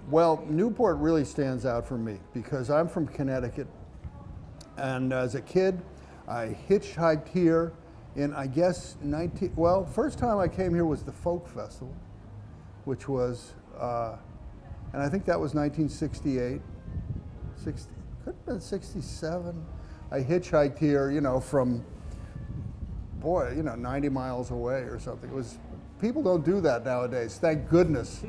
Well, Newport really stands out for me because I'm from Connecticut, and as a kid, I hitchhiked here in, I guess, first time I came here was the Folk Festival, which was, and I think that was 1968, could have been 67. I hitchhiked here, from, 90 miles away or something. It was, people don't do that nowadays, thank goodness.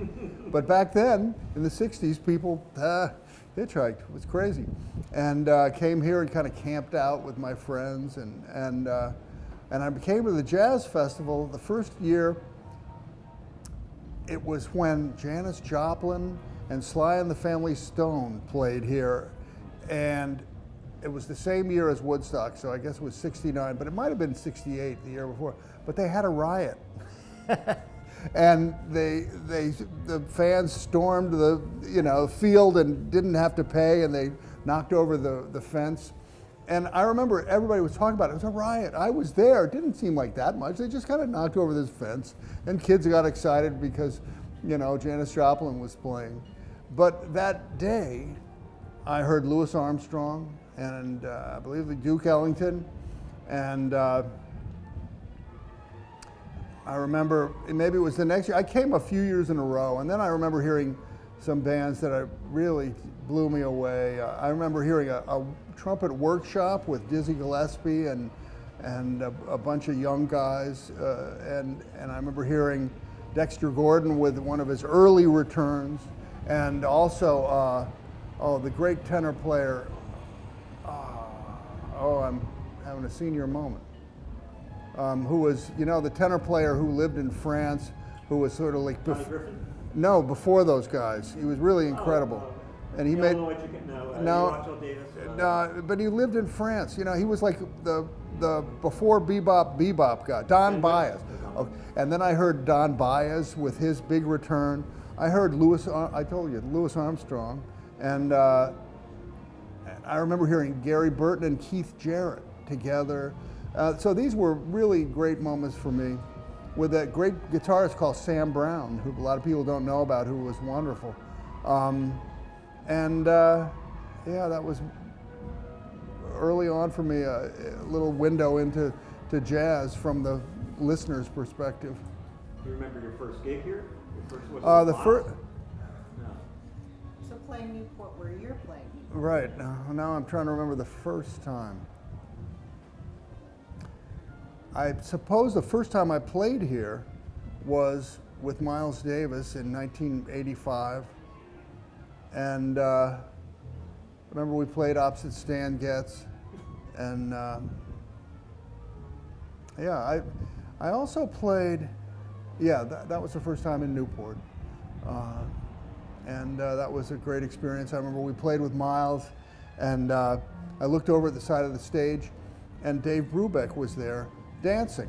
But back then, in the 60s, people hitchhiked. It was crazy. And came here and kind of camped out with my friends. And I came to the Jazz Festival the first year. It was when Janis Joplin and Sly and the Family Stone played here. And it was the same year as Woodstock, so I guess it was 69, but it might have been 68 the year before. But they had a riot. And the fans stormed the field and didn't have to pay, and they knocked over the fence. And I remember everybody was talking about it. It was a riot. I was there. It didn't seem like that much. They just kind of knocked over this fence, and kids got excited because Janis Joplin was playing. But that day, I heard Louis Armstrong and I believe the Duke Ellington, and I remember, maybe it was the next year, I came a few years in a row, and then I remember hearing some bands that really blew me away. I remember hearing a trumpet workshop with Dizzy Gillespie and a bunch of young guys, and I remember hearing Dexter Gordon with one of his early returns, and also, the great tenor player, I'm having a senior moment. Who was, the tenor player who lived in France, who was sort of like, no, before those guys. He was really incredible, and he made. But he lived in France. He was like the before bebop guy, Don Baez. Okay. And then I heard Don Baez with his big return. I heard Louis Armstrong, and I remember hearing Gary Burton and Keith Jarrett together. So these were really great moments for me with a great guitarist called Sam Brown, who a lot of people don't know about, who was wonderful. That was early on for me, a little window into jazz from the listener's perspective. Do you remember your first gig here? The first. So playing Newport where you're playing Newport. Right, now I'm trying to remember the first time. I suppose the first time I played here was with Miles Davis in 1985. And remember we played opposite Stan Getz. And I also played, that was the first time in Newport. That was a great experience. I remember we played with Miles, and I looked over at the side of the stage, and Dave Brubeck was there dancing.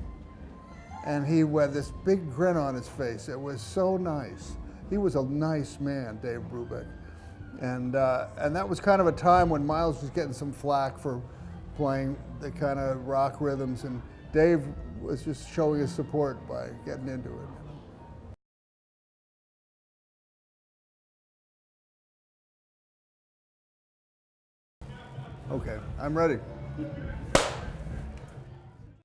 And he had this big grin on his face. It was so nice. He was a nice man, Dave Brubeck. And that was kind of a time when Miles was getting some flack for playing the kind of rock rhythms, and Dave was just showing his support by getting into it. Okay, I'm ready.